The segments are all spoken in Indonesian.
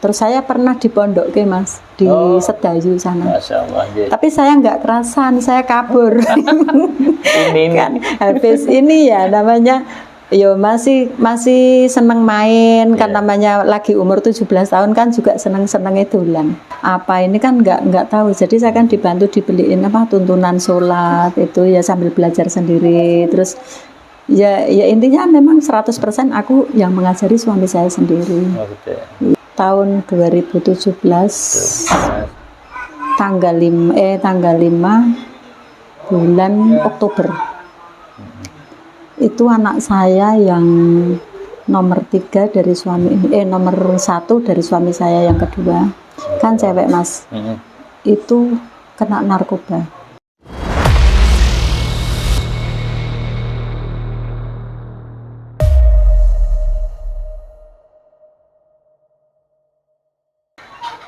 Terus saya pernah di pondok ke Mas, di Sedayu sana. Masya Allah. Tapi saya nggak kerasan, saya kabur. Ini Kan habis ini ya namanya, yo masih seneng main kan, namanya lagi umur 17 tahun kan juga seneng-seneng dolan. Apa ini kan nggak tahu. Jadi saya kan dibantu dibeliin tuntunan sholat itu ya sambil belajar sendiri. Terus ya intinya memang 100% aku yang mengajari suami saya sendiri. gitu ya. Tahun 2017 tanggal 5 bulan Oktober itu anak saya yang nomor 3 dari suami nomor 1 dari suami saya yang kedua kan cewek Mas, itu kena narkoba.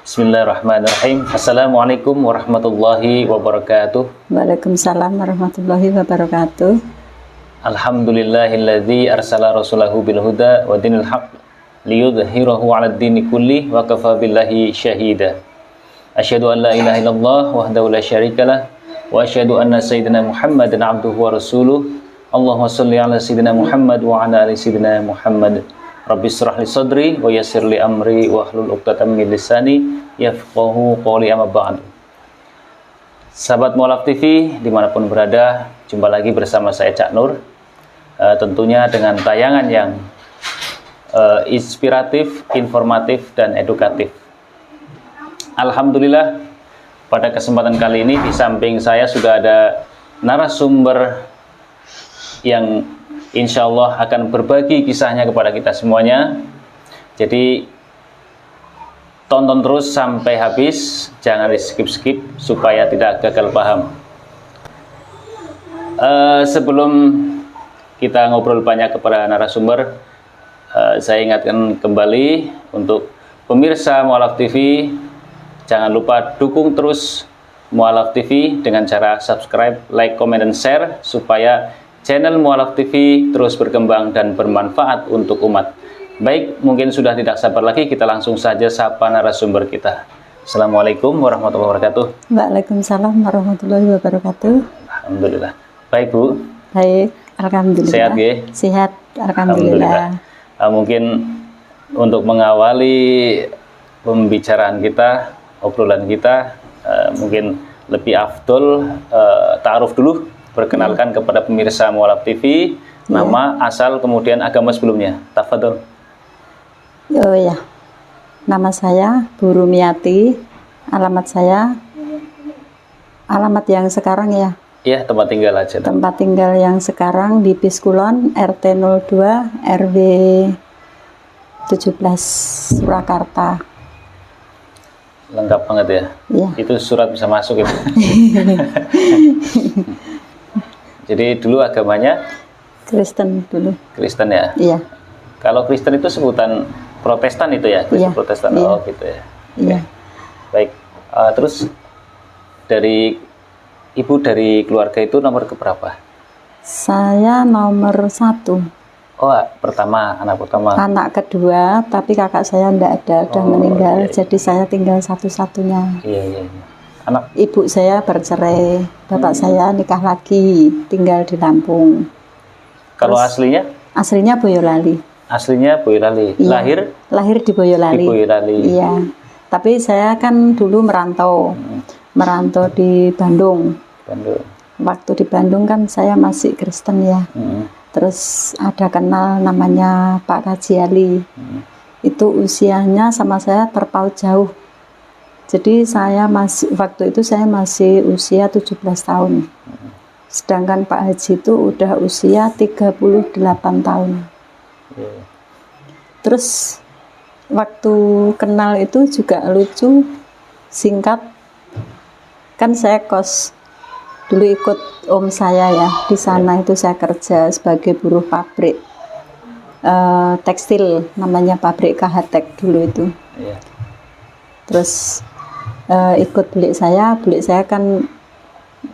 Bismillahirrahmanirrahim. Assalamualaikum warahmatullahi wabarakatuh. Waalaikumsalam warahmatullahi wabarakatuh. Alhamdulillahilladzi arsala rasulahu bil huda wa dinil haq liyudhhirahu 'alad dini kulli wa kafa billahi syahida. Asyhadu an la ilaha illallah wahdahu la syarikalah wa asyhadu anna sayyidina Muhammadan 'abduhu wa rasuluh. Allahumma shalli 'ala sayyidina Muhammad wa 'ala ali sayyidina Muhammad. Rabbi shrah li sadri wa yassir li amri wa hlul 'uqdatam min lisani yafqahu qawli, amma ba'du. Sahabat Mualaf TV dimanapun berada, jumpa lagi bersama saya Cak Nur, tentunya dengan tayangan yang inspiratif, informatif, dan edukatif. Alhamdulillah, pada kesempatan kali ini di samping saya sudah ada narasumber yang insya Allah akan berbagi kisahnya kepada kita semuanya. Jadi tonton terus sampai habis, jangan di skip-skip supaya tidak gagal paham. Sebelum kita ngobrol banyak kepada narasumber, saya ingatkan kembali untuk pemirsa Mualaf TV, jangan lupa dukung terus Mualaf TV dengan cara subscribe, like, comment, dan share supaya channel Mualaf TV terus berkembang dan bermanfaat untuk umat. Baik, mungkin sudah tidak sabar lagi, kita langsung saja sapa narasumber kita. Assalamualaikum warahmatullahi wabarakatuh. Waalaikumsalam warahmatullahi wabarakatuh. Alhamdulillah. Baik Bu. Baik, alhamdulillah. Sehat ya? Sehat, alhamdulillah. Mungkin untuk mengawali pembicaraan kita, obrolan kita, mungkin lebih afdol ta'aruf dulu. Perkenalkan kepada pemirsa Mualaf TV, nama, asal, kemudian agama sebelumnya. Tafadhol. Oh ya, nama saya Bu Rumiati, alamat yang sekarang ya. Iya, tempat tinggal aja. Tempat tinggal yang sekarang di Piskulon, RT 02, RW 17, Surakarta. Lengkap banget ya? Iya. Itu surat bisa masuk itu. Jadi dulu agamanya Kristen dulu. Kristen ya? Iya. Kalau Kristen itu sebutan Protestan itu ya? Kristen Iya. Protestan, Iya. oh gitu ya? Iya. Baik, terus dari Ibu dari keluarga itu nomor keberapa? Saya nomor 1. Oh, anak pertama. Anak kedua, tapi kakak saya enggak ada, udah meninggal. Iya. Jadi saya tinggal satu-satunya. Iya. Anak Ibu saya bercerai, bapak saya nikah lagi, tinggal di Lampung. kalau Terus, aslinya Boyolali. aslinya Boyolali. Iya, lahir di Boyolali. Di Boyolali. Iya. Tapi saya kan dulu merantau di Bandung. Waktu di Bandung kan saya masih Kristen ya. Terus ada kenal namanya Pak Kaji Ali. Itu usianya sama saya terpaut jauh. Jadi waktu itu saya masih usia 17 tahun. Sedangkan Pak Haji itu udah usia 38 tahun. Terus waktu kenal itu juga lucu, singkat. Kan saya kos dulu ikut om saya ya, di sana itu saya kerja sebagai buruh pabrik tekstil, namanya pabrik KHTek dulu itu. Terus ikut beli saya kan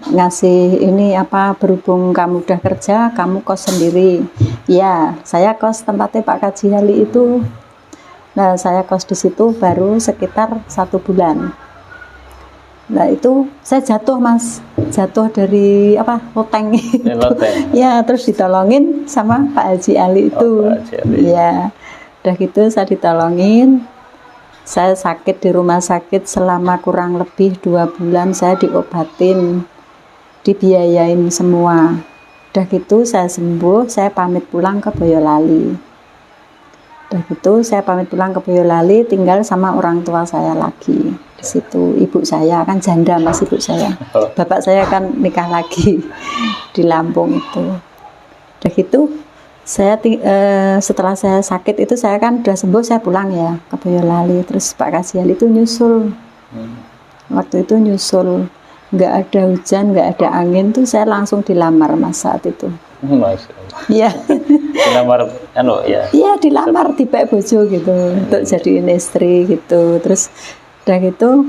ngasih ini berhubung kamu udah kerja, kamu kos sendiri. Ya, saya kos tempatnya Pak Kaji Ali itu Nah, saya kos di situ baru sekitar 1 bulan. Nah, itu saya jatuh, Mas. Jatuh dari loteng. Loteng. Ya, terus ditolongin sama Pak Haji Ali itu. Pak Haji Ali. Ya. Udah gitu saya ditolongin. Saya sakit di rumah sakit selama kurang lebih 2 bulan, saya diobatin, dibiayain semua. Udah gitu saya sembuh, saya pamit pulang ke Boyolali. Udah gitu saya pamit pulang ke Boyolali, tinggal sama orang tua saya lagi di situ. Ibu saya kan janda, Mas, ibu saya. Bapak saya kan nikah lagi di Lampung itu. Udah gitu setelah saya sakit itu, saya kan udah sembuh, saya pulang ya ke Boyolali. Terus Pak Haji Ali itu nyusul. Waktu itu nyusul, nggak ada hujan, nggak ada angin tuh, saya langsung dilamar, Mas, saat itu. Iya. Dilamar ya. Iya, dilamar tiba bojo gitu untuk jadiin istri gitu. Terus udah gitu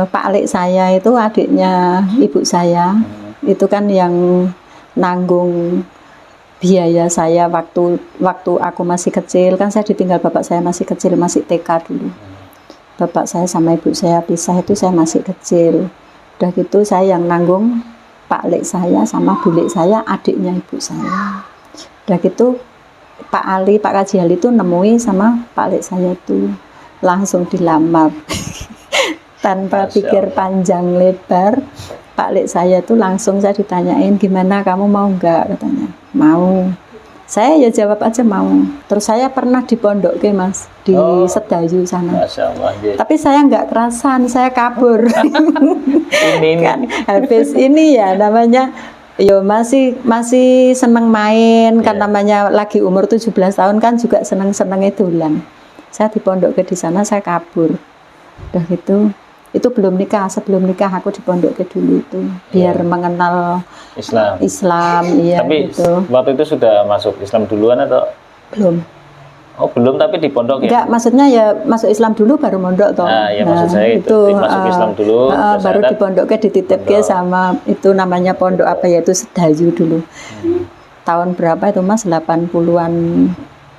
Pak Alik saya itu adiknya ibu saya, itu kan yang nanggung biaya saya waktu aku masih kecil, kan saya ditinggal bapak saya masih kecil, masih TK dulu. Bapak saya sama ibu saya pisah itu saya masih kecil. Udah gitu saya yang nanggung Pak Alik saya sama bulik saya, adiknya ibu saya. Udah gitu Pak Haji Ali itu nemui sama Pak Alik saya itu, langsung dilamar. Tanpa pikir panjang lebar, Pak Alik saya itu langsung, saya ditanyain, gimana kamu mau nggak, katanya. Mau. Saya ya jawab aja mau. Terus saya pernah di pondok ke, Mas, di Sedayu sana. Masya Allah, ya. Tapi saya nggak kerasan, saya kabur. ini Kan habis ini ya namanya, yo masih seneng main kan, namanya lagi umur 17 tahun kan juga seneng dolan. Saya di pondok ke di sana, saya kabur. Udah gitu. Itu belum nikah, sebelum nikah aku di pondok ke dulu itu biar mengenal Islam, iya. Tapi gitu. waktu itu sudah masuk Islam duluan atau belum? Oh, belum, tapi di pondok ya? Enggak, maksudnya ya masuk Islam dulu baru mondok toh. Ya, maksud saya itu masuk Islam dulu baru di pondoknya dititipke sama itu namanya pondok apa ya, itu Sedayu dulu. Tahun berapa itu, Mas? 80-an,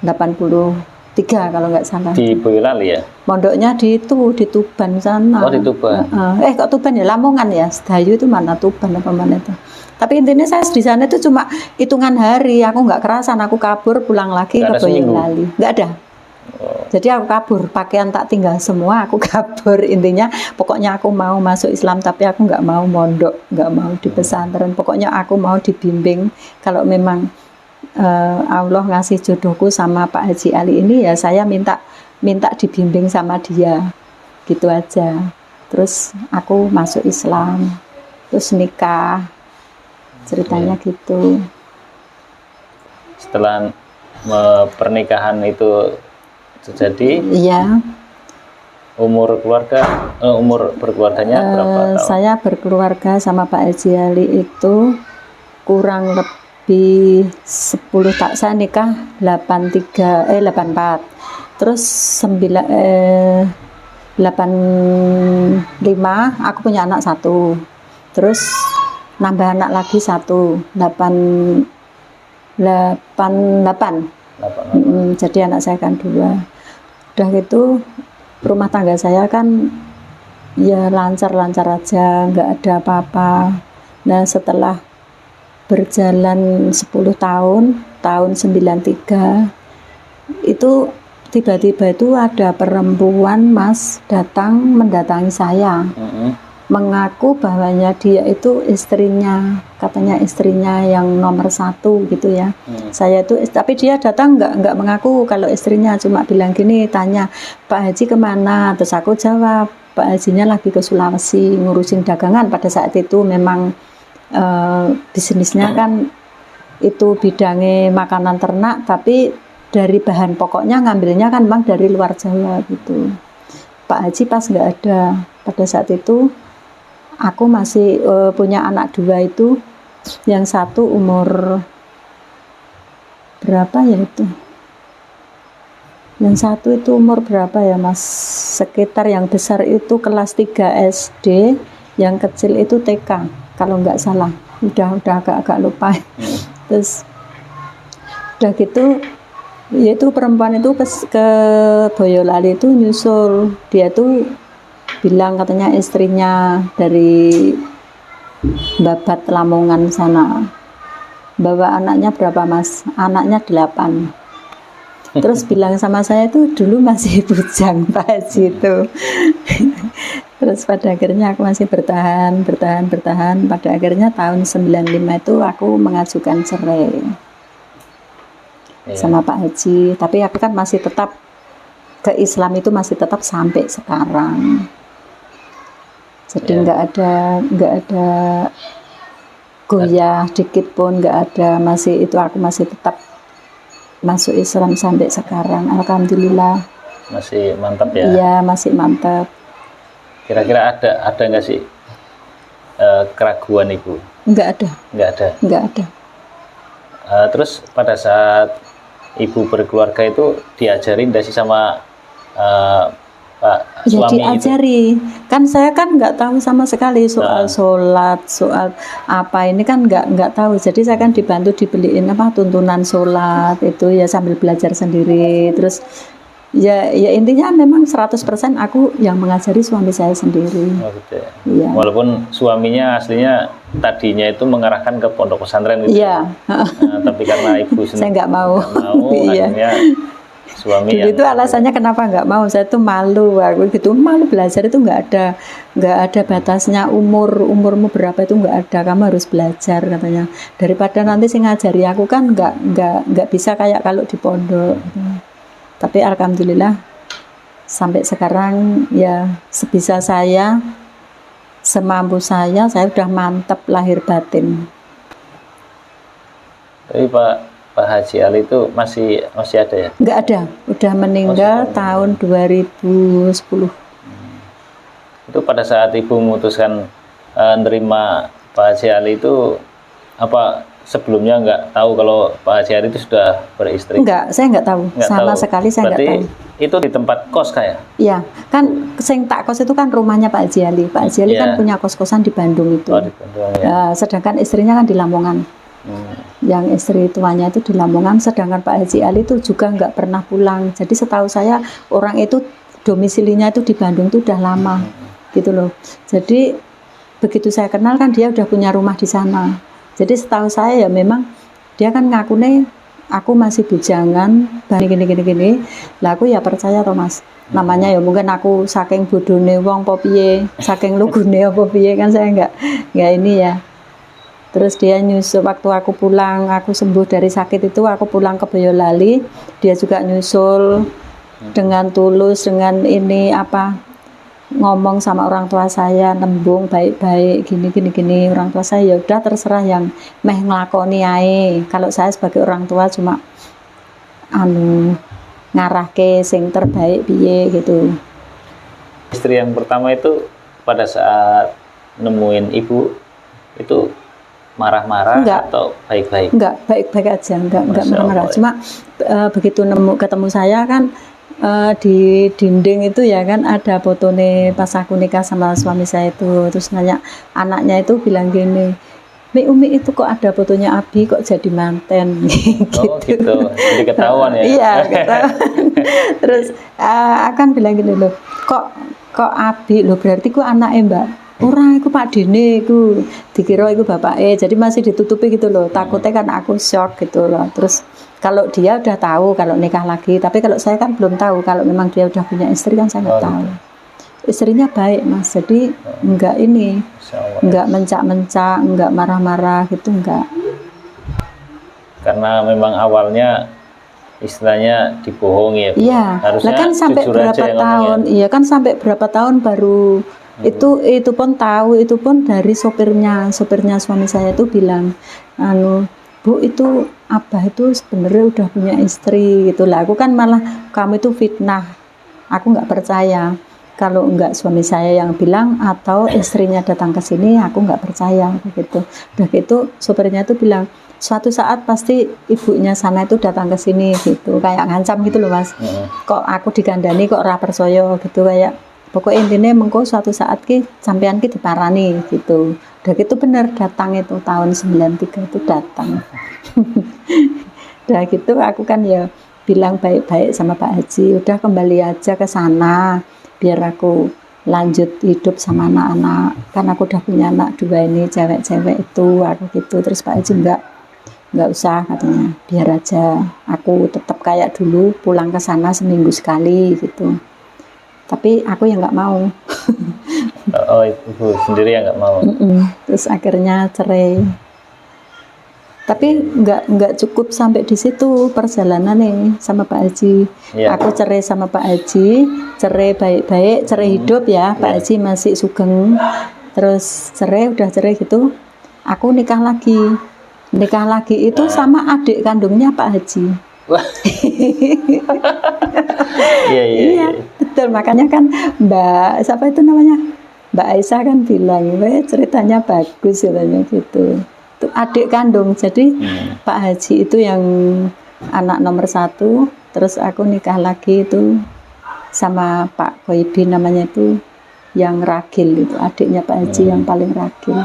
83 kalau nggak salah. Di Boyolali ya? Mondoknya di Tuban sana. Oh, di Tuban. Kok Tuban ya? Lamongan ya? Sedayu itu mana, Tuban apa mana itu? Tapi intinya saya di sana itu cuma hitungan hari, aku nggak kerasan, aku kabur pulang lagi ke Boyolali. Nggak ada. Jadi aku kabur, pakaian tak tinggal semua, aku kabur. Intinya pokoknya aku mau masuk Islam, tapi aku nggak mau mondok, nggak mau di pesantren. Pokoknya aku mau dibimbing. Kalau memang Allah ngasih jodohku sama Pak Haji Ali ini, ya saya minta dibimbing sama dia, gitu aja. Terus aku masuk Islam, terus nikah, ceritanya gitu. Setelah pernikahan itu terjadi, iya. Umur berkeluarganya berapa tahun? Saya berkeluarga sama Pak Haji Ali itu kurang lebih 10 tahun. Saya nikah 84. Terus 85 aku punya anak 1. Terus nambah anak lagi 1, 88. Jadi anak saya kan 2. Udah gitu rumah tangga saya kan ya lancar-lancar aja, nggak ada apa-apa. Nah, setelah berjalan 10 tahun 93 itu tiba-tiba itu ada perempuan, Mas, mendatangi saya, mengaku bahwanya dia itu istrinya, katanya istrinya yang nomor 1 gitu ya. Saya itu, tapi dia datang nggak mengaku kalau istrinya, cuma bilang gini, tanya, Pak Haji kemana? Terus aku jawab, Pak Hajinya lagi ke Sulawesi ngurusin dagangan. Pada saat itu memang bisnisnya kan itu bidangnya makanan ternak, tapi dari bahan pokoknya ngambilnya kan memang dari luar Jawa gitu. Pak Haji pas nggak ada pada saat itu. Aku masih punya anak 2 itu, yang 1 umur berapa ya itu? Yang 1 itu umur berapa ya, Mas? Sekitar yang besar itu kelas 3 SD, yang kecil itu TK. Kalau nggak salah, udah agak lupa. Terus udah gitu Yaitu perempuan itu ke Boyolali itu nyusul, dia tuh bilang katanya istrinya dari Babat Lamongan sana, bawa anaknya berapa Mas? Anaknya 8. Terus bilang sama saya itu dulu masih bujang Pak Haji itu. Terus pada akhirnya aku masih bertahan. Pada akhirnya tahun 95 itu aku mengajukan cerai sama Pak Haji. Tapi aku kan masih tetap ke Islam itu masih tetap sampai sekarang. Jadi nggak ada goyah dikit pun, nggak ada, masih itu aku masih tetap masuk Islam sampai sekarang. Alhamdulillah. Masih mantap ya? Iya, masih mantap. Kira-kira ada nggak sih keraguan Ibu? Nggak ada. Terus pada saat Ibu berkeluarga itu diajarin nggak sih sama Pak Ya suami diajari. Kan saya kan nggak tahu sama sekali soal sholat, soal apa ini kan nggak tahu. Jadi saya kan dibantu dibeliin tuntunan sholat itu ya sambil belajar sendiri. Terus ya intinya memang 100% aku yang mengajari suami saya sendiri. Oh, gitu ya. Iya. Walaupun suaminya aslinya tadinya itu mengarahkan ke pondok pesantren gitu. Iya. Nah, tapi karena Ibu Saya nggak mau. Iya. Akhirnya suami Dulu itu alasannya kenapa nggak mau, saya tuh malu, aku gitu malu belajar itu nggak ada batasnya umurmu berapa itu nggak ada, kamu harus belajar katanya, daripada nanti sih ngajari aku kan nggak bisa kayak kalau di pondok. Tapi alhamdulillah sampai sekarang ya sebisa saya, semampu saya udah mantap lahir batin. Tapi Pak Haji Ali itu masih ada ya? Nggak ada, udah meninggal tahun 2010. Itu pada saat Ibu memutuskan menerima Pak Haji Ali itu apa sebelumnya nggak tahu kalau Pak Haji Ali itu sudah beristri? Enggak, saya nggak tahu. Sama sekali saya nggak tahu. Itu di tempat kos kayak? Iya, kan sing tak kos itu kan rumahnya Pak Haji Ali. Pak Haji Ali kan punya kos-kosan di Bandung itu. Oh, di Bandung, ya. Sedangkan istrinya kan di Lamongan. Yang istri tuanya itu di Lamongan, sedangkan Pak Haji Ali itu juga nggak pernah pulang. Jadi setahu saya orang itu domisilinya itu di Bandung itu udah lama, gitu loh. Jadi begitu saya kenal kan dia udah punya rumah di sana. Jadi setahu saya ya memang dia kan ngaku nih aku masih bujangan, gini. Lah aku ya percaya toh Mas. Namanya ya mungkin aku saking bodone wong apa piye, saking lugune apa piye kan saya nggak ini ya. Terus dia nyusul waktu aku pulang, aku sembuh dari sakit itu, aku pulang ke Boyolali, dia juga nyusul dengan tulus, dengan ini ngomong sama orang tua saya, nembung baik-baik, gini. Orang tua saya ya udah terserah yang meh nglakoni ae. Kalau saya sebagai orang tua cuma ngarahke sing terbaik piye gitu. Istri yang pertama itu pada saat nemuin Ibu itu marah-marah atau baik-baik? Enggak, baik-baik aja, enggak marah-marah. Cuma begitu ketemu saya kan di dinding itu ya kan ada fotone pas aku nikah sama suami saya itu. Terus nanya anaknya itu bilang gini, Umi itu kok ada fotonya Abi kok jadi manten gitu. Oh gitu, jadi ketahuan ya? Iya, ketahuan. Terus akan bilang gini loh, kok Abi loh berarti ku anaknya Mbak. Orang itu Pak Dene itu dikira itu bapaknya, jadi masih ditutupi gitu loh. Takutnya kan aku shock gitu loh. Terus kalau dia udah tahu kalau nikah lagi, tapi kalau saya kan belum tahu. Kalau memang dia udah punya istri kan saya nggak tahu. Istrinya baik Mas, jadi enggak ini, enggak mencak-mencak, enggak marah-marah gitu, enggak. Karena memang awalnya istilahnya dibohongi ya. Iya. Harusnya kan sampai berapa tahun? Iya kan sampai berapa tahun baru itu pun tahu, itu pun dari sopirnya suami saya itu bilang Bu itu Abah itu sebenarnya udah punya istri gitu lah. Aku kan malah kamu itu fitnah, aku nggak percaya kalau nggak suami saya yang bilang atau istrinya datang ke sini, aku nggak percaya begitu. Udah gitu sopirnya itu bilang suatu saat pasti ibunya sana itu datang ke sini gitu, kayak ngancam gitu loh Mas. Kok aku digandani kok ora percaya gitu, kayak pokoknya intinya mengko suatu saat sampean diparani gitu. Udah gitu bener datang itu tahun 93 itu datang. Udah gitu aku kan ya bilang baik-baik sama Pak Haji, udah kembali aja ke sana biar aku lanjut hidup sama anak-anak, kan aku udah punya anak 2 ini cewek-cewek itu, aku gitu. Terus Pak Haji nggak usah katanya, biar aja aku tetap kayak dulu pulang ke sana seminggu sekali gitu. Tapi aku yang nggak mau. Oh, ibu sendiri yang nggak mau. Terus akhirnya cerai. Tapi nggak cukup sampai di situ perjalanan nih sama Pak Haji. Iya. Aku cerai sama Pak Haji, cerai baik-baik, cerai hidup ya. Pak Haji masih sugeng. Terus udah cerai gitu. Aku nikah lagi. Nikah lagi itu sama adik kandungnya Pak Haji. Wah. Iya. Betul, makanya kan Mbak siapa itu namanya? Mbak Aisyah kan bilang, ceritanya bagus katanya gitu. Itu adik kandung, jadi Pak Haji itu yang anak nomor 1, terus aku nikah lagi itu sama Pak Koibi namanya itu, yang ragil itu, adiknya Pak Haji yang paling ragil.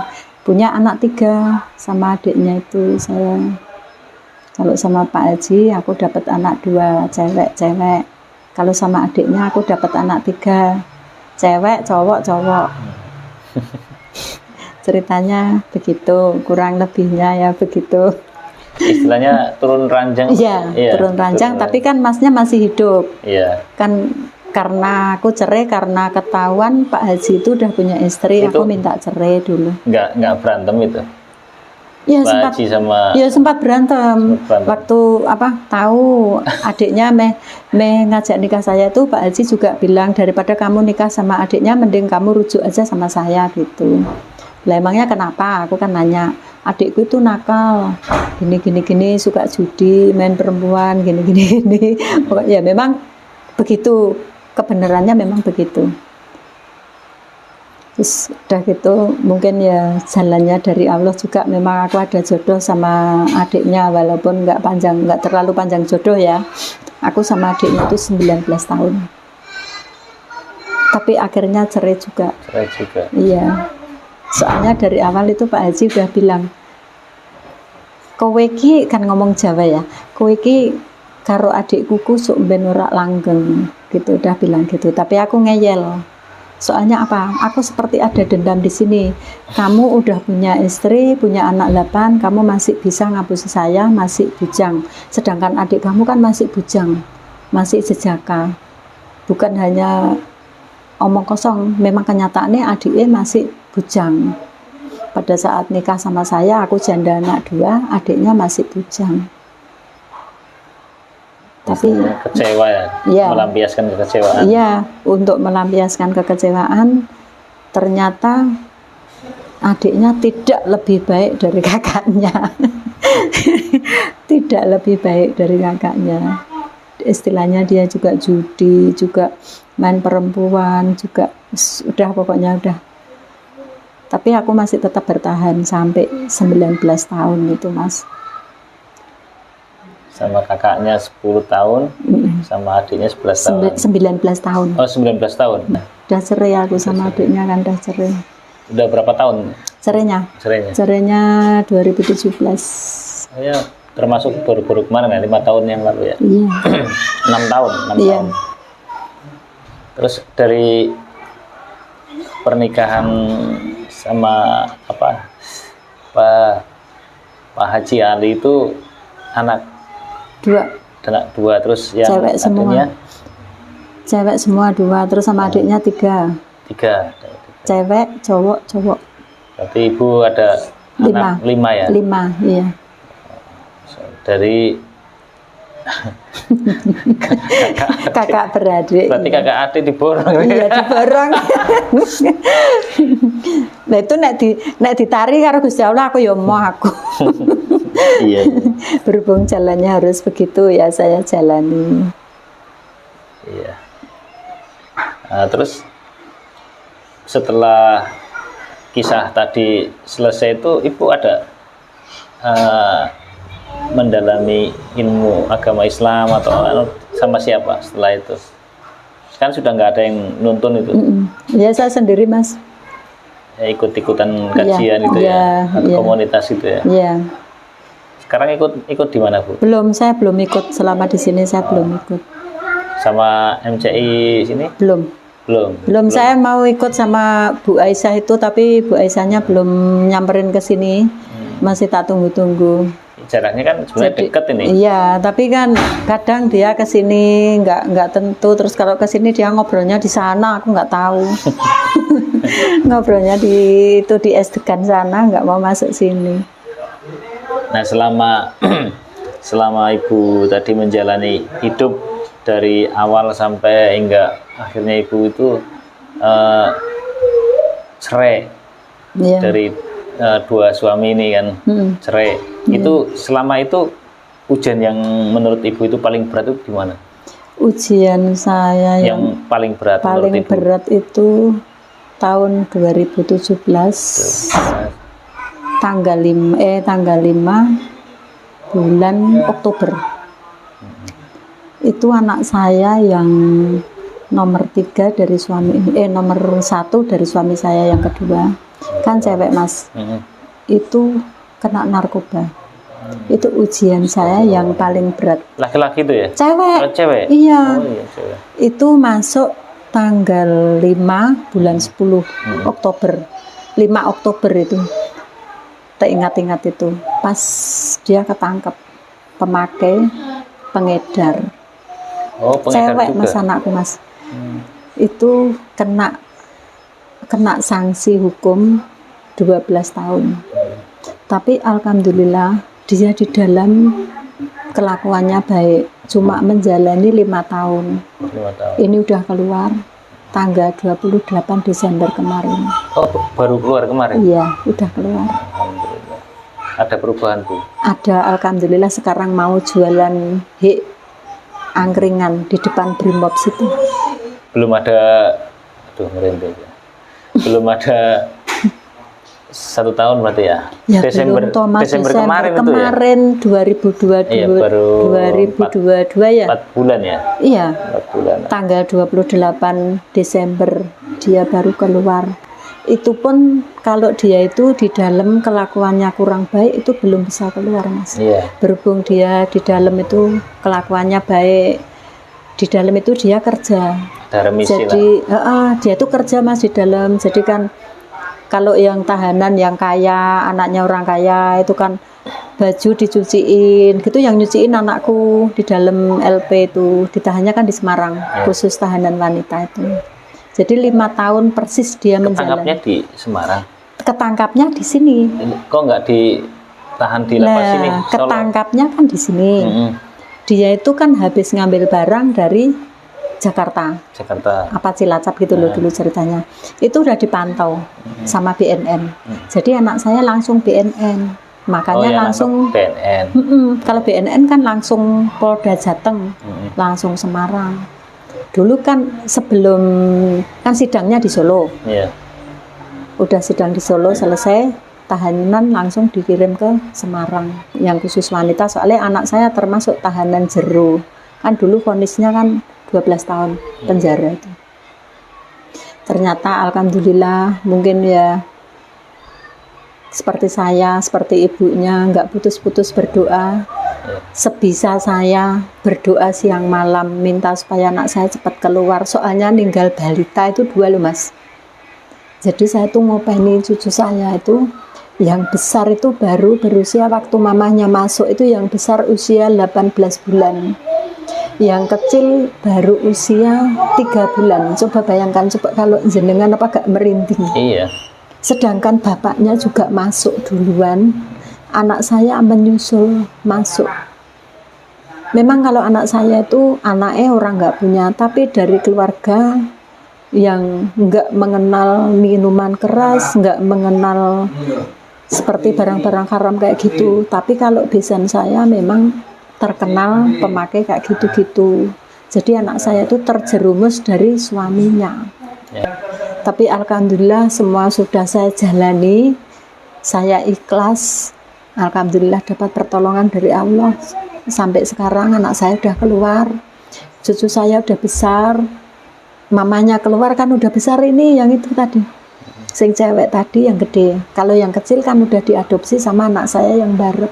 Punya anak 3 sama adiknya itu saya. Kalau sama Pak Haji aku dapat anak 2 cewek. Kalau sama adiknya aku dapat anak 3 cewek, cowok. Ceritanya begitu, kurang lebihnya ya begitu. Istilahnya turun ranjang. Iya, turun ranjang, tapi kan masnya masih hidup. Iya. Kan karena aku cerai karena ketahuan Pak Haji itu udah punya istri, Itu aku minta cerai dulu. Nggak berantem itu. Ya Pak sempat, Haji sama sempat berantem. Waktu tahu adiknya meh ngajak nikah saya itu, Pak Haji juga bilang daripada kamu nikah sama adiknya, mending kamu rujuk aja sama saya gitu. Lah emangnya kenapa? Aku kan nanya, adikku itu nakal, gini, suka judi, main perempuan, gini. Pokoknya ya memang begitu, kebenarannya memang begitu. Terus udah gitu, mungkin ya jalannya dari Allah juga, memang aku ada jodoh sama adiknya, walaupun nggak terlalu panjang jodoh ya. Aku sama adiknya itu 19 tahun. Tapi akhirnya cerai juga. Iya. Soalnya dari awal itu Pak Haji udah bilang, kowe ki kan ngomong Jawa ya, kowe ki karo adikku kusuk ben ora langgeng gitu, udah bilang gitu. Tapi aku ngeyel. Soalnya apa? Aku seperti ada dendam di sini. Kamu udah punya istri, punya anak 8, kamu masih bisa ngapusi saya, masih bujang. Sedangkan adik kamu kan masih bujang, masih jejaka. Bukan hanya omong kosong, memang kenyataannya adiknya masih bujang. Pada saat nikah sama saya, aku janda anak 2, adiknya masih bujang. Tapi kecewa ya, melampiaskan kekecewaan. Iya, untuk melampiaskan kekecewaan, ternyata adiknya tidak lebih baik dari kakaknya. Tidak lebih baik dari kakaknya. Istilahnya dia juga judi, juga main perempuan, juga udah pokoknya udah. Tapi aku masih tetap bertahan sampai 19 tahun itu, Mas. Sama kakaknya 10 tahun, sama adiknya 11 tahun. 19 tahun. Oh, 19 tahun. Udah cerai aku sama adiknya kan, udah cerai. Udah berapa tahun? Cerainya 2017. Ya, termasuk baru kemarin ya, 5 tahun yang lalu ya. Iya. 6 tahun. Iya. Terus dari pernikahan sama Pak Haji Ali itu anak 2, terus yang cewek semua. Cewek semua 2, terus sama adiknya 3. Cewek, cowok. Berarti ibu ada 5. anak 5 ya? 5, iya. Dari kakak beradik. Berarti kakak adik diborong. Iya, diborong. Nah itu nek ditari karo Gusti Allah, aku ya mau aku. Iya. Berhubung jalannya harus begitu ya, saya jalani. Iya. Nah, terus setelah kisah tadi selesai itu, ibu ada mendalami ilmu agama Islam atau sama siapa setelah itu? Kan sudah nggak ada yang nuntun itu. Ya saya sendiri, Mas. Ya, ikut-ikutan kajian itu ya, atau komunitas itu ya. Iya. Sekarang ikut di mana, Bu? Saya belum ikut selama di sini, saya belum ikut. Sama MCI sini? Belum. Saya mau ikut sama Bu Aisyah itu, tapi Bu Aisyahnya belum nyamperin ke sini. Masih tak tunggu-tunggu. Jaraknya kan sebenarnya dekat ini. Iya, tapi kan kadang dia ke sini nggak tentu. Terus kalau ke sini dia ngobrolnya di sana, aku nggak tahu. Ngobrolnya di Esdegan sana, nggak mau masuk sini. Nah, selama Ibu tadi menjalani hidup dari awal sampai hingga akhirnya Ibu itu cerai dari dua suami ini kan, cerai. Itu selama itu ujian yang menurut Ibu itu paling berat itu di mana? Ujian saya yang paling berat paling berat itu tahun 2017 tanggal 5 bulan Oktober. Itu anak saya yang nomor 3 dari nomor 1 dari suami saya yang kedua, kan cewek, Mas. Itu kena narkoba. Itu ujian saya yang paling berat. Laki-laki itu ya? Cewek. Oh, cewek. Iya. Oh, iya, cewek. Itu masuk tanggal 5 bulan 10 Oktober. 5 Oktober itu. Tak ingat-ingat itu. Pas dia ketangkep pemakai, pengedar. Oh, pengedar cewek juga. Mas, anakku, Mas. Itu kena sanksi hukum 12 tahun. Tapi alhamdulillah dia di dalam kelakuannya baik, cuma menjalani 5 tahun. 5 tahun. Ini udah keluar tanggal 28 Desember kemarin. Oh, baru keluar kemarin? Iya, udah keluar. Alhamdulillah. Ada perubahan, Bu? Ada, alhamdulillah. Sekarang mau jualan angkringan di depan Brimob situ. Belum ada, merinding. Belum ada 1 tahun berarti ya? Desember kemarin itu ya? 2022, iya, baru 2022 ya? 4 bulan ya? Iya, 4 bulan. tanggal 28 Desember dia baru keluar. Itu pun kalau dia itu di dalam kelakuannya kurang baik, itu belum bisa keluar, Mas. Iya. Berhubung dia di dalam itu kelakuannya baik, di dalam itu dia kerja. Jadi dia itu kerja, Mas, di dalam. Jadi kan kalau yang tahanan yang kaya, anaknya orang kaya itu kan baju dicuciin gitu, yang nyuciin anakku di dalam LP itu. Ditahannya kan di Semarang, khusus tahanan wanita itu. Jadi 5 tahun persis dia menjalani. Ketangkapnya di Semarang? Ketangkapnya di sini. Kok nggak ditahan di lapas sini? Ketangkapnya kan di sini. Dia itu kan habis ngambil barang dari Jakarta. Apa Cilacap gitu loh dulu ceritanya. Itu udah dipantau sama BNN. Jadi anak saya langsung BNN. Makanya langsung BNN. Kalau BNN kan langsung Polda Jateng, langsung Semarang. Dulu kan sebelum kan sidangnya di Solo. Iya. Udah sidang di Solo selesai, tahanan langsung dikirim ke Semarang yang khusus wanita, soalnya anak saya termasuk tahanan jero. Kan dulu vonisnya kan 12 tahun penjara itu. Ternyata alhamdulillah, mungkin ya seperti saya, seperti ibunya, nggak putus-putus berdoa. Sebisa saya berdoa siang malam, minta supaya anak saya cepat keluar. Soalnya ninggal balita itu 2 loh, Mas. Jadi saya tuh ngopeni cucu saya itu, yang besar itu baru berusia waktu mamanya masuk itu, yang besar usia 18 bulan. Yang kecil baru usia 3 bulan. Coba bayangkan, coba kalau jenengan apa gak merinding. Iya. Sedangkan bapaknya juga masuk duluan, anak saya menyusul masuk. Memang kalau anak saya itu anaknya orang nggak punya, tapi dari keluarga yang nggak mengenal minuman keras, nggak mengenal seperti barang-barang haram kayak gitu. Tapi kalau besan saya memang terkenal pemakai kayak gitu-gitu. Jadi anak saya itu terjerumus dari suaminya. Tapi alhamdulillah semua sudah saya jalani, saya ikhlas. Alhamdulillah dapat pertolongan dari Allah. Sampai sekarang anak saya udah keluar, cucu saya udah besar, mamanya keluar kan udah besar ini, yang itu tadi, sing cewek tadi yang gede. Kalau yang kecil kan udah diadopsi sama anak saya yang baru.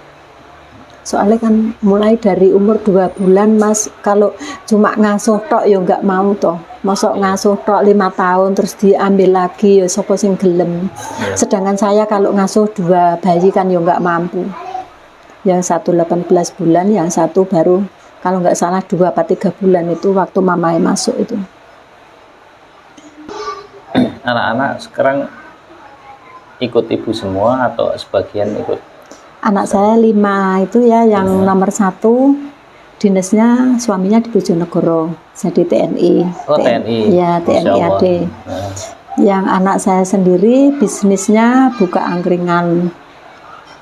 Soalnya kan mulai dari umur 2 bulan Mas, kalau cuma ngasuh tok ya nggak mau toh. Masuk ngasuh tok 5 tahun terus diambil lagi ya sapa sing gelem. Sedangkan saya kalau ngasuh 2 bayi kan ya nggak mampu. Yang satu 18 bulan, yang satu baru kalau nggak salah 2 atau 3 bulan itu waktu mamanya masuk itu. Anak-anak sekarang ikut ibu semua atau sebagian ikut? Anak saya 5 itu ya, yang nomor 1 dinasnya suaminya di Bojonegoro, jadi TNI. Oh, TNI. Ya, TNI AD. Yang anak saya sendiri bisnisnya buka angkringan,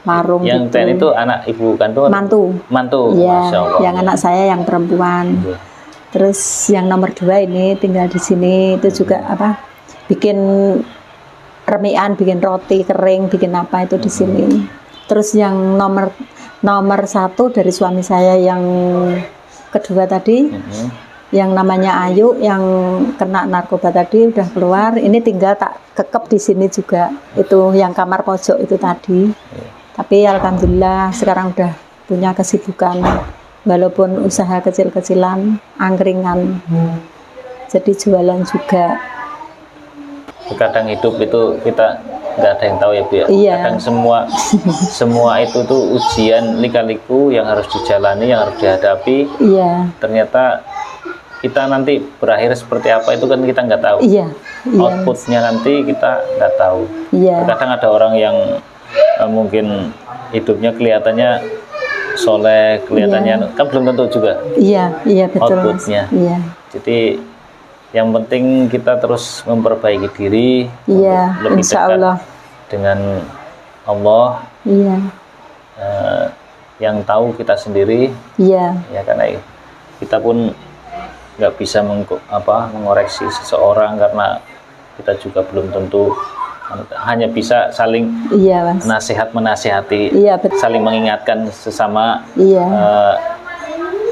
warung. Yang gitu. TNI itu anak ibu kandung? Mantu. Ya, Masya Allah. yang anak saya yang perempuan. Terus yang nomor 2 ini tinggal di sini, itu juga bikin remian, bikin roti kering, bikin apa itu di sini. Terus yang nomor 1 dari suami saya yang kedua tadi, yang namanya Ayu, yang kena narkoba tadi udah keluar. Ini tinggal tak kekep di sini juga. Itu yang kamar pojok itu tadi. Tapi alhamdulillah sekarang udah punya kesibukan, walaupun usaha kecil-kecilan, angkringan. Jadi jualan juga. Kadang hidup itu kita nggak ada yang tahu ya Bu ya. Iya. Kadang semua itu tuh ujian lika-liku yang harus dijalani, yang harus dihadapi. Iya. Ternyata kita nanti berakhir seperti apa itu kan kita nggak tahu. Iya. Outputnya nanti kita nggak tahu. Iya. Kadang ada orang yang mungkin hidupnya kelihatannya soleh, kelihatannya kan belum tentu juga. Iya betul. Outputnya. Iya. Jadi yang penting kita terus memperbaiki diri, iya, lebih insya dekat Allah dengan Allah. Iya. Yang tahu kita sendiri. Iya. Ya karena kita pun nggak bisa mengoreksi seseorang karena kita juga belum tentu, hanya bisa saling nasihat menasihati, saling mengingatkan sesama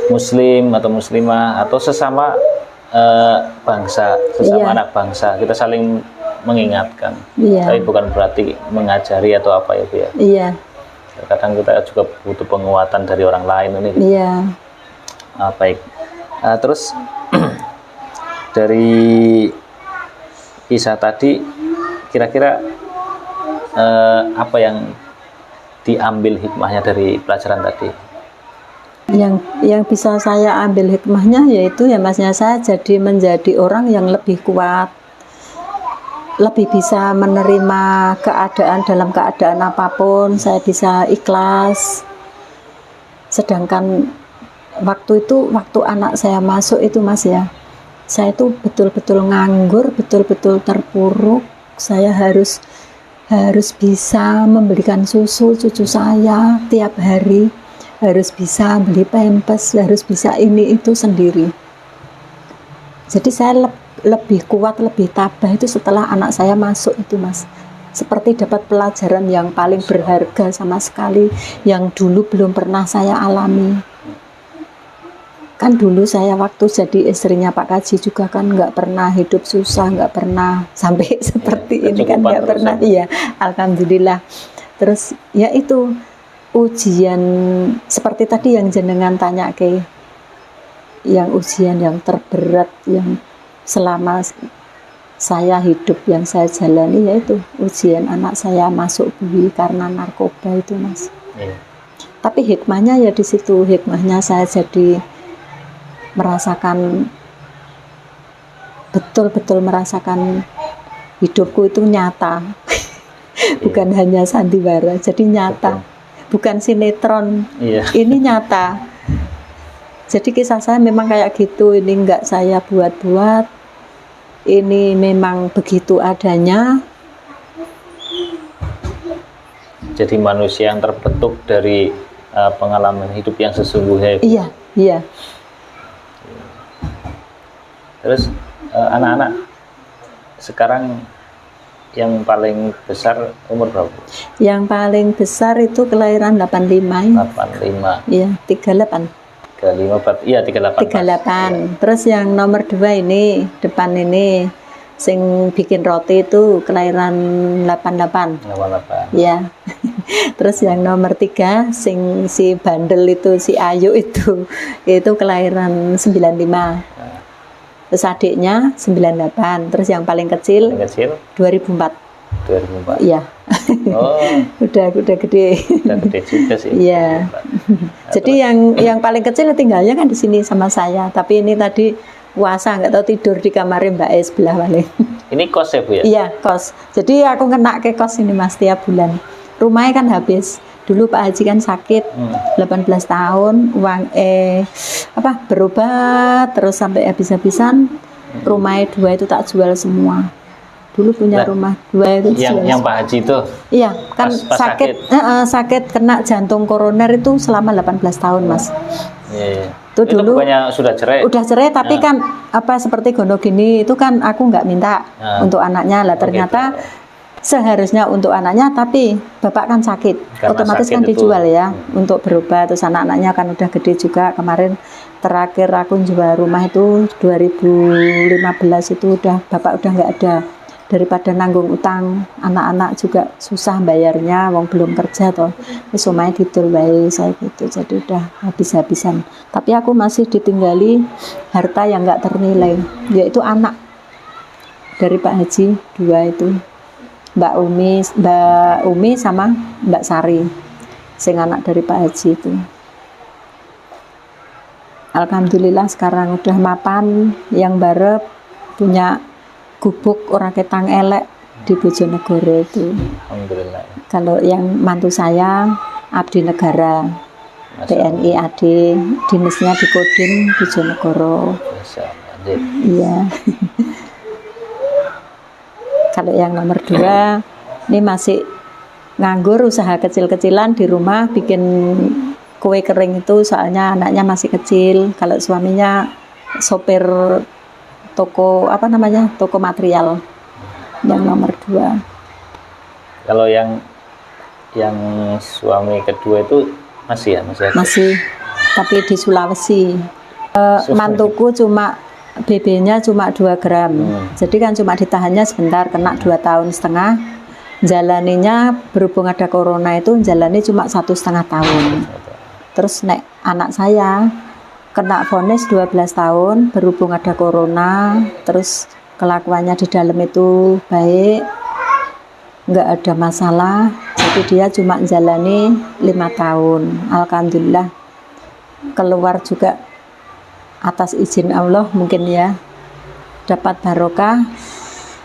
Muslim atau Muslimah atau sesama bangsa, sesama anak bangsa, kita saling mengingatkan. Tapi bukan berarti mengajari atau apa ya Bu ya. Iya. Kadang kita juga butuh penguatan dari orang lain ini. Iya. Baik. Terus dari kisah tadi, kira-kira apa yang diambil hikmahnya dari pelajaran tadi? Yang bisa saya ambil hikmahnya yaitu ya Masnya, saya jadi menjadi orang yang lebih kuat, lebih bisa menerima keadaan, dalam keadaan apapun saya bisa ikhlas. Sedangkan waktu anak saya masuk itu Mas ya, saya itu betul-betul nganggur, betul-betul terpuruk. Saya harus bisa membelikan susu cucu saya tiap hari, harus bisa beli pampers, harus bisa ini itu sendiri. Jadi saya lebih kuat, lebih tabah itu setelah anak saya masuk itu Mas. Seperti dapat pelajaran yang paling berharga sama sekali, yang dulu belum pernah saya alami. Kan dulu saya waktu jadi istrinya Pak Kaji juga kan nggak pernah hidup susah, nggak pernah sampai seperti ini kan, nggak pernah. Iya, alhamdulillah. Terus ya itu ujian seperti tadi yang jenengan tanya ke, yang ujian yang terberat yang selama saya hidup yang saya jalani, yaitu ujian anak saya masuk bui karena narkoba itu Mas. Tapi hikmahnya ya di situ, hikmahnya saya jadi merasakan, betul-betul merasakan hidupku itu nyata. Bukan hanya sandiwara, jadi nyata. Bukan sinetron, ini nyata. Jadi kisah saya memang kayak gitu, ini enggak saya buat-buat, ini memang begitu adanya. Jadi manusia yang terbentuk dari pengalaman hidup yang sesungguhnya. Iya. Terus anak-anak sekarang yang paling besar umur berapa? Yang paling besar itu kelahiran 85. 85. Iya, 38. 35, iya 38. 38. Terus yang nomor 2 ini, depan ini, sing bikin roti itu kelahiran 88. 88. Iya. Terus yang nomor 3 si bandel itu, si Ayu itu kelahiran 95. Terus adiknya 98. Terus yang paling kecil 2004. Iya. Oh. udah gede. Udah gede juga sih. Iya. Jadi yang paling kecil tinggalnya kan di sini sama saya. Tapi ini tadi puasa nggak tahu tidur di kamar Mbak E sebelah paling. Ini kos ya Bu ya? Iya, kos. Jadi aku kena ke kos ini Mas tiap bulan. Rumahnya kan habis. Dulu Pak Haji kan sakit 18 tahun, uang berobat terus sampai habis-habisan. Rumahnya 2 itu tak jual semua. Dulu punya rumah 2 itu yang Pak Haji itu? Iya, kan pas sakit kena jantung koroner itu selama 18 tahun Mas. Iya. Itu dulu bukannya sudah cerai? Udah cerai, tapi kan seperti Gono gini itu kan aku nggak minta untuk anaknya lah, ternyata seharusnya untuk anaknya, tapi bapak kan sakit. Karena otomatis sakit kan dijual ya untuk berobat. Terus anak-anaknya kan udah gede juga. Kemarin terakhir aku jual rumah itu 2015 itu bapak udah nggak ada. Daripada nanggung utang anak-anak juga susah bayarnya, wong belum kerja toh. Semuanya didol bae saya gitu. Jadi udah habis-habisan. Tapi aku masih ditinggali harta yang nggak ternilai, yaitu anak dari Pak Haji 2 itu. Mbak Umi sama Mbak Sari, sing anak dari Pak Haji itu. Alhamdulillah sekarang udah mapan, yang barep punya gubuk orang ketang elek di Bojonegoro itu. Alhamdulillah. Kalau yang mantu saya abdi negara, TNI AD, dinasnya di Kodim Bojonegoro. Iya. Kalau yang nomor 2 ini masih nganggur, usaha kecil-kecilan di rumah, bikin kue kering itu soalnya anaknya masih kecil. Kalau suaminya sopir toko toko material. Yang nomor 2. Kalau yang suami kedua itu masih tapi di Sulawesi. Mantuku cuma BB-nya cuma 2 gram. Jadi kan cuma ditahannya sebentar, kena 2,5 tahun. Jalaninya berhubung ada corona itu jalani cuma 1,5 tahun. Terus anak saya kena vonis 12 tahun, berhubung ada corona, terus kelakuannya di dalam itu baik, nggak ada masalah, jadi dia cuma jalani 5 tahun. Alhamdulillah keluar juga atas izin Allah mungkin ya, dapat barokah.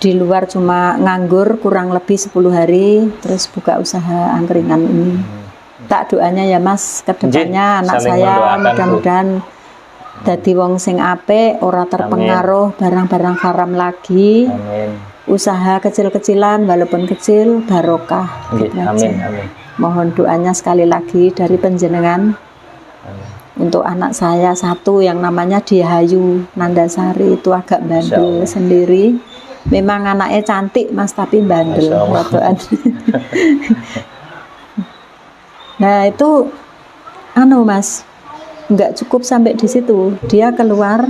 Di luar cuma nganggur kurang lebih 10 hari, terus buka usaha angkringan ini. Tak doanya ya Mas, kedepannya anak saya mudah-mudahan dadi wong sing apik, ora terpengaruh barang-barang haram lagi. Amin. Usaha kecil-kecilan walaupun kecil barokah. Amin. Mohon doanya sekali lagi dari panjenengan. Untuk anak saya 1 yang namanya Dihayu Nandasari, itu agak bandel sendiri. Memang anaknya cantik Mas, tapi bandel. Nah itu Mas, nggak cukup sampai di situ, dia keluar,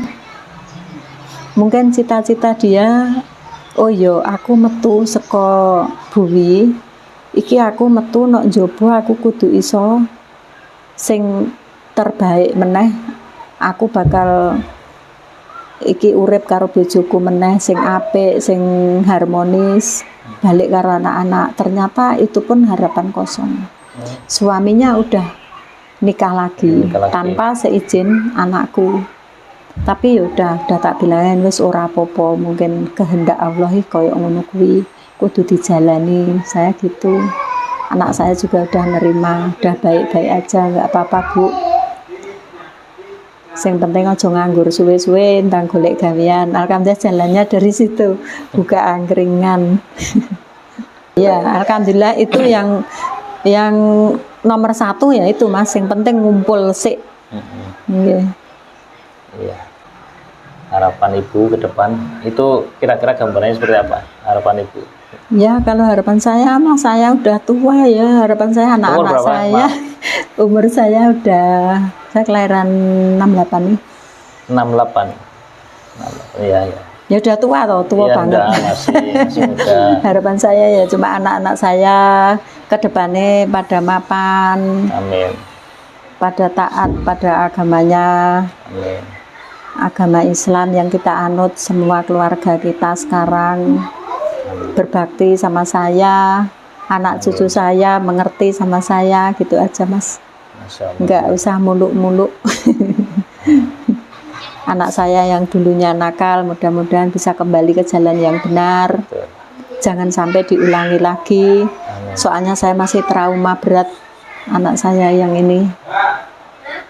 mungkin cita-cita dia, aku metu saka bumi iki, aku metu nok njaba, aku kudu iso sing terbaik meneh, aku bakal iki urip karo bojoku meneh sing apik, sing harmonis, balik karo anak-anak. Ternyata itu pun harapan kosong. Suaminya udah nikah lagi tanpa seizin anakku. Tapi udah tak bilangin wis ora apa-apa, mungkin kehendak Allah koyo ngono kuwi kudu dijalani, saya gitu. Anak saya juga udah nerima, udah baik-baik aja, nggak apa-apa Bu. Yang penting aja nganggur suwe-suwe ndang golek gawean. Alhamdulillah jalannya dari situ, buka angkringan. Ya, alhamdulillah itu yang nomor 1 ya itu Mas, yang penting ngumpul sik. Iya. Harapan Ibu ke depan itu kira-kira gambarannya seperti apa? Harapan Ibu? Ya, kalau harapan saya Mas, saya udah tua ya. Harapan saya anak-anak saya. Umur saya saya kelahiran 68 nih. 68. Iya. Ya udah tua toh, tua Ya, banget. enggak, masih muda. Harapan saya ya cuma anak-anak saya ke depannya pada mapan, Amin. pada taat pada agamanya, Amin. agama Islam yang kita anut, semua keluarga kita sekarang berbakti sama saya, anak cucu saya mengerti sama saya, gitu aja Mas. Masya Allah. Nggak usah muluk-muluk. Anak saya yang dulunya nakal mudah-mudahan bisa kembali ke jalan yang benar. Betul. Jangan sampai diulangi lagi. Amin. Soalnya saya masih trauma berat anak saya yang ini.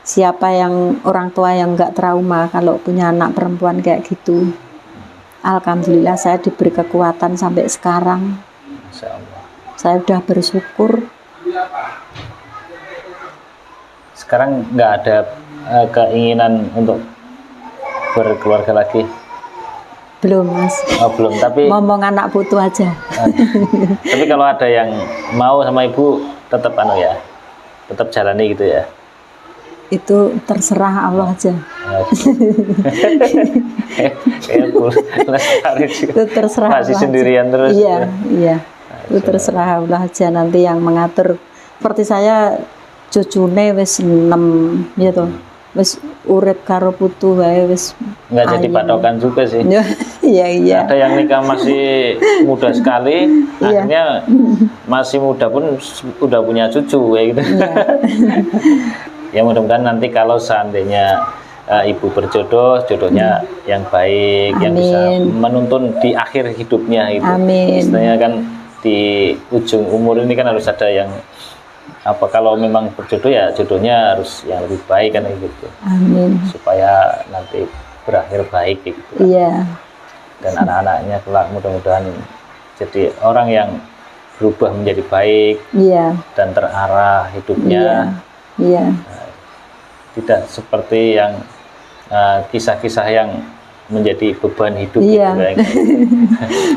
Siapa yang orang tua yang nggak trauma kalau punya anak perempuan kayak gitu? Alhamdulillah saya diberi kekuatan sampai sekarang. Masya Allah. Saya udah bersyukur. Sekarang nggak ada keinginan untuk berkeluarga lagi? Belum Mas. Oh, belum, tapi Ngomong anak putu aja. tapi kalau ada yang mau sama ibu tetap tetap jalani gitu ya. Itu terserah Allah aja. Kayak Lestari juga. Itu terserah Masih Allah sendirian aja. terus. Iya, iya. Itu terserah Allah aja nanti yang mengatur. Seperti saya cucune wis 6 gitu. Wis urip karo putu wae wis Nggak jadi ayem. patokan juga sih. Iya, iya. Ada yang nikah masih muda sekali, Iya. akhirnya masih muda pun udah punya cucu kayak gitu. Iya. Ya mudah-mudahan nanti kalau seandainya ibu berjodoh, jodohnya yang baik, yang bisa Amin. menuntun di akhir hidupnya itu. Amin. Istilahnya kan di ujung umur ini kan harus ada yang kalau memang berjodoh ya jodohnya harus yang lebih baik kan gitu, Amin. supaya nanti berakhir baik gitu. Iya. Dan anak-anaknya kelak mudah-mudahan jadi orang yang berubah menjadi baik Iya. dan terarah Iya. hidupnya. Iya. Tidak seperti yang kisah-kisah yang menjadi beban hidup Iya. gitu,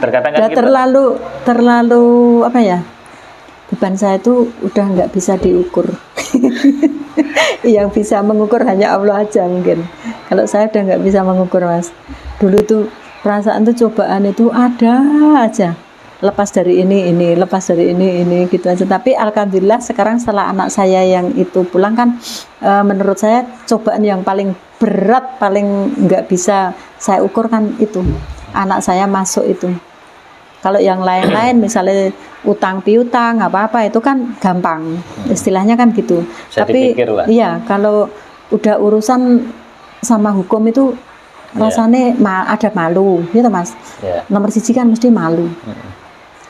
terkadang kan Udah terlalu apa ya? Beban saya itu udah nggak bisa diukur. Yang bisa mengukur hanya Allah aja mungkin. Kalau saya udah nggak bisa mengukur Mas. Dulu tuh perasaan tuh cobaan itu ada aja. Lepas dari ini, lepas dari ini gitu aja. Tapi alhamdulillah sekarang setelah anak saya yang itu pulang kan, menurut saya cobaan yang paling berat, paling nggak bisa saya ukur kan itu. Anak saya masuk itu. Kalau yang lain-lain misalnya utang piutang apa-apa itu kan gampang, istilahnya kan gitu. Bisa Tapi dipikir lah. iya kalau udah urusan sama hukum itu rasanya ada malu, gitu Mas. Ya. Nomor siji kan mesti malu.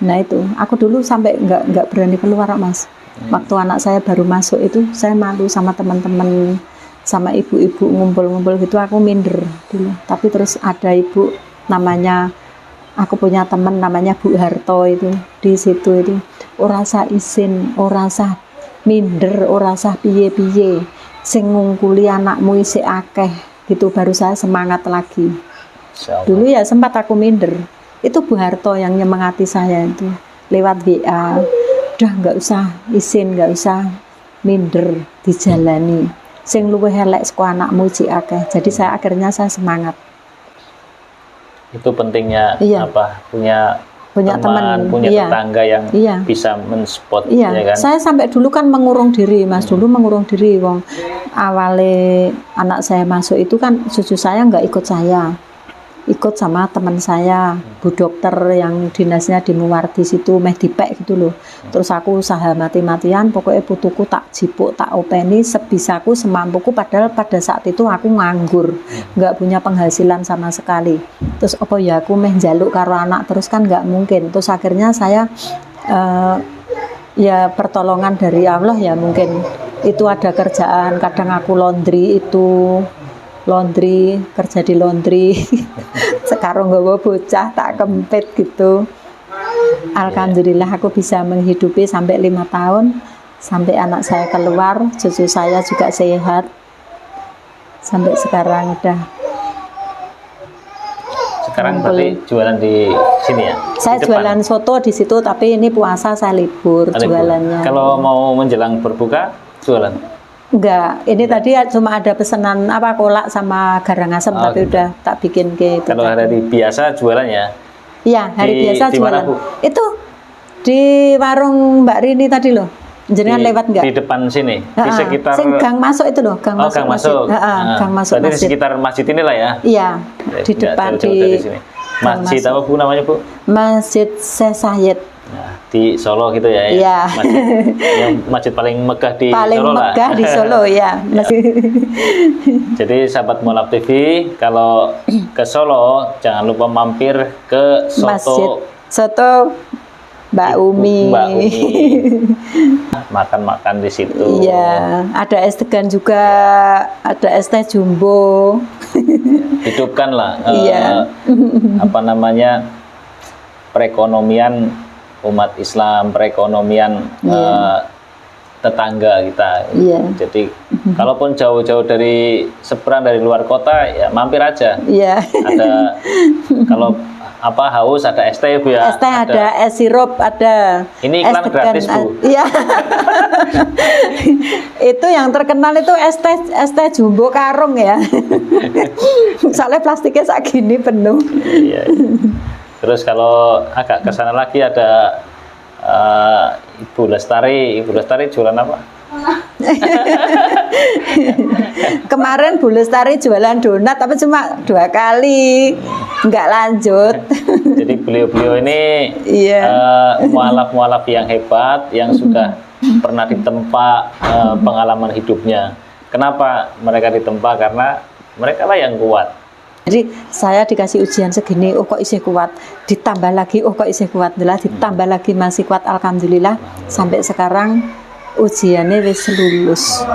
Nah itu, aku dulu sampai nggak berani keluar Mas. Waktu anak saya baru masuk itu saya malu sama teman-teman, sama ibu-ibu ngumpul-ngumpul gitu, aku minder dulu. Tapi terus ada ibu namanya, aku punya teman namanya Bu Harto itu di situ itu ora usah izin, ora usah minder, ora usah piye-piye, sing ngungkuli anakmu isih akeh gitu, baru saya semangat lagi. Dulu ya sempat aku minder, itu Bu Harto yang nyemangati saya itu lewat WA, udah nggak usah izin, nggak usah minder, dijalani, sing luwih elek saka anakmu isih akeh. Jadi saya akhirnya saya semangat. Itu pentingnya Iya. punya teman, punya iya. tetangga yang Iya. bisa menspot, Iya, ya kan? saya sampai dulu kan mengurung diri, Mas. Dulu mengurung diri, wong awalnya anak saya masuk itu kan cucu saya nggak ikut saya, ikut sama teman saya, Bu Dokter yang dinasnya di Muwardi situ, meh dipek gitu loh. Terus aku usaha mati-matian, pokoknya putuku tak jipuk, tak openi sebisaku, semampuku. Padahal pada saat itu aku nganggur, nggak punya penghasilan sama sekali. Terus apa ya aku meh njaluk karo anak terus kan nggak mungkin. Terus akhirnya saya ya pertolongan dari Allah ya mungkin. Itu ada kerjaan, kadang aku laundry kerja di laundry sekarang nggawa bocah tak kempit gitu. Alhamdulillah aku bisa menghidupi sampai 5 tahun, sampai anak saya keluar, cucu saya juga sehat sampai sekarang udah. Sekarang berarti jualan di sini ya? Saya Di depan? jualan soto di situ, tapi ini puasa saya libur Ada jualannya. Kalau mau menjelang berbuka jualan? Enggak, ini tadi cuma ada pesanan apa kolak sama garang asam, tapi gitu. udah tak bikin ke itu. Kalau hari biasa jualan ya? Iya, hari biasa di jualan. mana, Bu? Itu di warung Mbak Rini tadi loh. Jenengan lewat enggak? Di depan sini, di sekitar. Gang masuk itu loh, gang masuk. Gang masuk. Gang masuk Berarti di masjid. sekitar masjid inilah ya? Iya, di Nggak depan jauh-jauh dari sini. Masjid apa Bu namanya Bu? Masjid Syekh Sayyid. Nah, di Solo gitu ya? Iya. Masjid paling megah di Paling Solo lah. megah di Solo ya. Jadi sahabat Mualaf TV, kalau ke Solo jangan lupa mampir ke Masjid Soto Mbak Umi. Mbak Umi. Makan-makan di situ. Iya, ada es degan juga, ada es teh jumbo. Hidupkanlah Iya. apa namanya, perekonomian umat Islam, perekonomian tetangga kita. Iya. Jadi kalaupun jauh-jauh dari seberang, dari luar kota, ya mampir aja. Iya. Ada kalau apa haus ada es teh Bu ya. Es teh ada, es sirup ada. Ini iklan gratis Bu. Iya. Itu yang terkenal itu es teh jumbo karung ya. Soalnya plastiknya segini penuh. Iya. Terus kalau agak ke sana lagi ada Ibu Lestari. Ibu Lestari jualan apa? Kemarin Bu Lestari jualan donat tapi cuma 2 kali, nggak lanjut. Jadi beliau-beliau ini Iya. mualaf-mualaf yang hebat, yang sudah pernah ditempa pengalaman hidupnya. Kenapa mereka ditempa? Karena mereka lah yang kuat. Jadi saya dikasih ujian segini, oh kok isih kuat, ditambah lagi, oh kok isih kuat, ditambah lagi masih kuat, alhamdulillah. Sampai sekarang ujiannya wis lulus.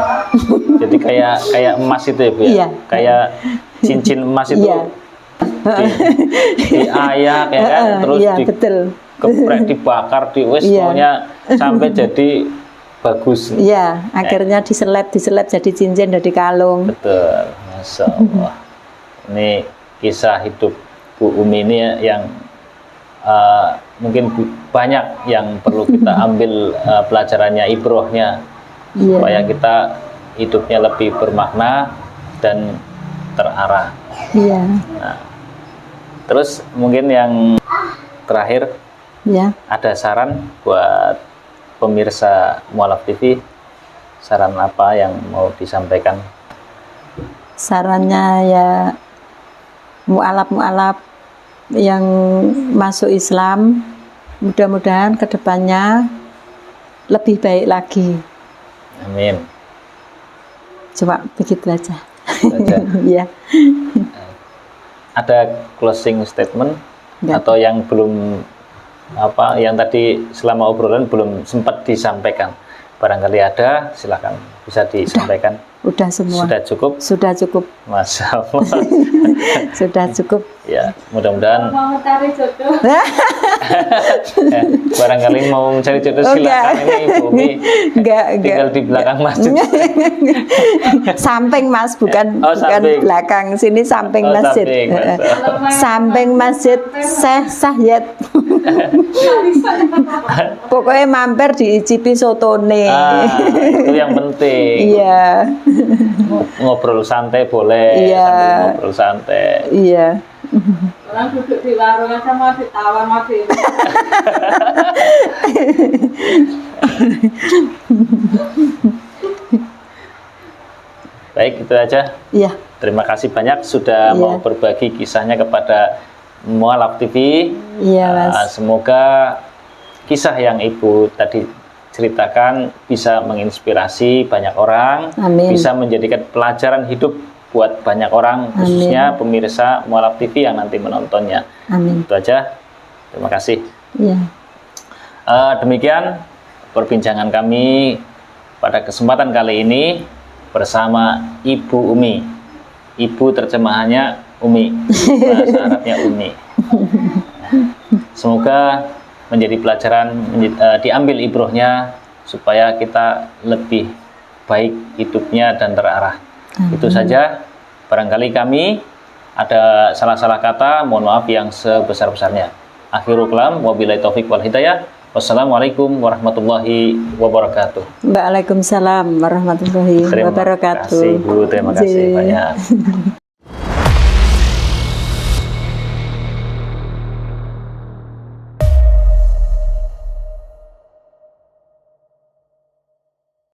Jadi kayak emas itu ya Bu ya? Iya. Kayak cincin emas itu. Iya. Diayak ya kan, terus iya, betul. Geprek, dibakar, wis Iya. pokoknya sampai jadi bagus. Iya, akhirnya diseleb jadi cincin, jadi kalung. Betul, Masya Allah. Ini kisah hidup Bu Umi ini yang mungkin banyak yang perlu kita ambil pelajarannya, ibrohnya, Iya. supaya kita hidupnya lebih bermakna dan terarah. Iya. Nah, terus mungkin yang terakhir, Ya. ada saran buat pemirsa Mualaf TV, saran apa yang mau disampaikan? Sarannya ya mualaf-mualaf yang masuk Islam, mudah-mudahan kedepannya lebih baik lagi. Amin. Cuma begitu aja. Saja. Iya. Ada closing statement Enggak. atau yang belum apa, yang tadi selama obrolan belum sempat disampaikan? Barangkali ada, silakan bisa disampaikan. Udah semua. Sudah cukup? Sudah cukup. Masya Allah. Sudah cukup. Ya, mudah-mudahan Mau mencari jodoh. barangkali mau mencari jodoh, Oh, silakan. enggak. Ini Ibu Umi Enggak. tinggal di belakang masjid. Samping Mas, bukan Oh, bukan samping. belakang, sini samping Oh, masjid. samping, Mas. Samping masjid Syekh Sayyid. Pokoknya mampir diicipi sotone. Itu yang penting. Iya. Ngobrol santai boleh, Iya. sambil ngobrol santai. Iya. Orang duduk di warung aja mau ditawar mau di. Baik, itu aja. Iya. Terima kasih banyak sudah Iya. mau berbagi kisahnya kepada Mualaf TV. Iya, Mas. Semoga kisah yang Ibu tadi ceritakan bisa menginspirasi banyak orang, Amin. bisa menjadikan pelajaran hidup buat banyak orang, khususnya pemirsa Mualaf TV yang nanti menontonnya. Amin. Itu aja. Terima kasih. Iya. Demikian perbincangan kami pada kesempatan kali ini bersama Ibu Umi. Ibu terjemahannya Umi, bahasa Arabnya Umi. Semoga menjadi pelajaran, diambil ibrohnya supaya kita lebih baik hidupnya dan terarah. Itu saja. Barangkali kami ada salah-salah kata, mohon maaf yang sebesar-besarnya. Akhirul kalam, wabillahi taufik wal hidayah. Wassalamualaikum warahmatullahi wabarakatuh. Waalaikumsalam warahmatullahi Terima wabarakatuh. kasih Bu, terima kasih Ji. banyak.